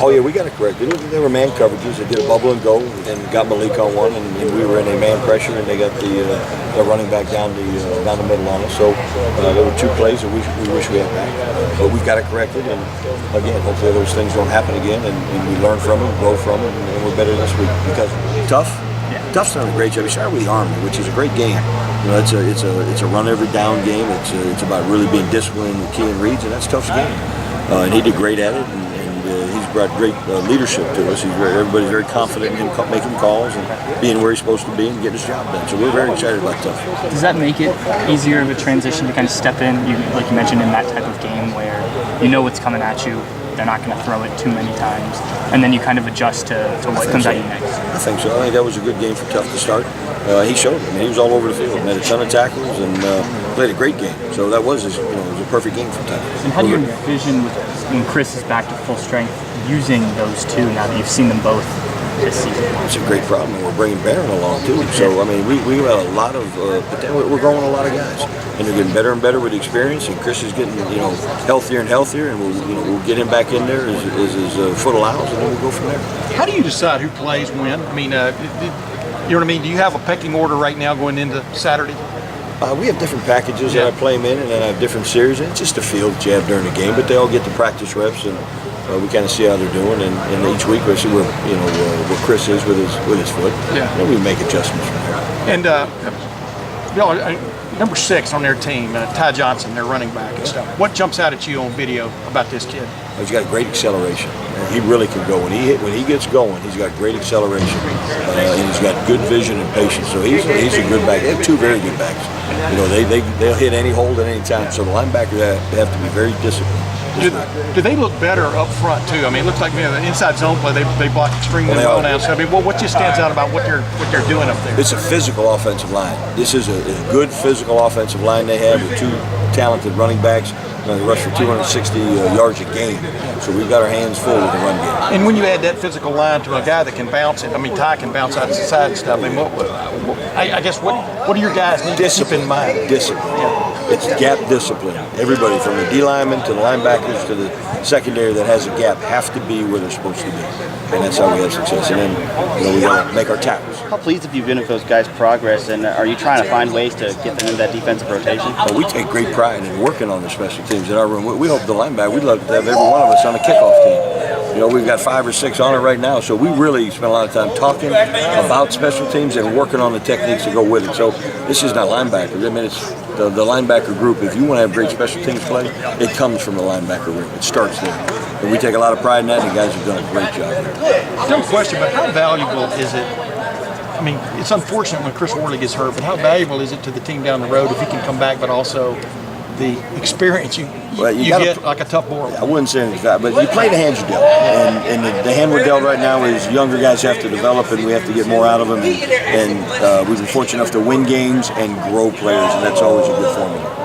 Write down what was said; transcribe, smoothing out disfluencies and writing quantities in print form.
Oh yeah, we got it corrected. There were man coverages. They did a bubble and go, and got Malik on one, and we were in a man pressure, and they got the running back down the middle on us. So there were 2 plays that we wish we had back, but we've got it corrected. And again, hopefully those things don't happen again, and we learn from it, grow from it, and we're better this week. Because Tuf. Tuf's done a great job. He started with the Army, which is a great game. You know, it's a run every down game. It's about really being disciplined with key and reads, and that's Tuf's game. And he did great at it, and he's brought great leadership to us. Everybody's very confident in him making calls and being where he's supposed to be and getting his job done. So we're very excited about Tuf. Does that make it easier of a transition to kind of step in, like you mentioned, in that type of game where you know what's coming at you? They're not going to throw it too many times, and then you kind of adjust to what comes at you next. I think so. I think that was a good game for Tuf to start. He showed it. I mean, he was all over the field, made a ton of tackles, and played a great game. So that was it was a perfect game for Tuf. And how do you envision when Chris is back to full strength using those 2 now that you've seen them both this season? It's a great problem, and we're bringing Barron along too. So I mean, we got a lot of, but then we're growing a lot of guys, and they're getting better and better with experience. And Chris is getting healthier and healthier, and we'll get him back in there as his foot allows, and then we'll go from there. How do you decide who plays when? I mean, you know what I mean? Do you have a pecking order right now going into Saturday? We have different packages that I play them in, and then I have different series. And it's just a feel that you have during the game, but they all get the practice reps, and we kind of see how they're doing. And each week we see where Chris is with his foot. Yeah. And we make adjustments from there. And number 6 on their team, Ty Johnson, their running back and stuff. What jumps out at you on video about this kid? He's got great acceleration. He really can go. When he gets going, he's got great acceleration, and he's got good vision and patience. So he's a good back. They have 2 very good backs. You know, they'll hit any hold at any time. So the linebackers have to be very disciplined. Do they look better up front too? I mean, it looks like the inside zone play they block extremely well now. So I mean, what just stands out about what they're doing up there? It's a physical offensive line. This is a good physical offensive line they have with 2 talented running backs. They rush for 260 yards a game. So we've got our hands full with the run game. And when you add that physical line to a guy that can bounce it, I mean, Ty can bounce out to the side and stuff. I mean, I guess what do your guys need to keep in mind? Discipline. Yeah. It's gap discipline. Everybody from the D linemen to the linebackers to the secondary that has a gap have to be where they're supposed to be. And that's how we have success. And then we got to make our tackles. How pleased have you been with those guys' progress, and are you trying to find ways to get them into that defensive rotation? Well, we take great pride in working on the special teams in our room. We hope the linebacker, we'd love to have every one of us on the kickoff team. You know, we've got 5 or 6 on it right now, so we really spend a lot of time talking about special teams and working on the techniques to go with it. So this is not linebackers. I mean, it's the linebacker group. If you want to have great special teams play, it comes from the linebacker room. It starts there. And we take a lot of pride in that, and the guys have done a great job here. Dumb question, but how valuable is it? I mean, it's unfortunate when Chris Worley gets hurt, but how valuable is it to the team down the road if he can come back, but also the experience you get like a Tuf Borland? I wouldn't say it's that, but you play the hands you're dealt. And the hand we're dealt right now is younger guys have to develop, and we have to get more out of them. And we've been fortunate enough to win games and grow players, and that's always a good formula.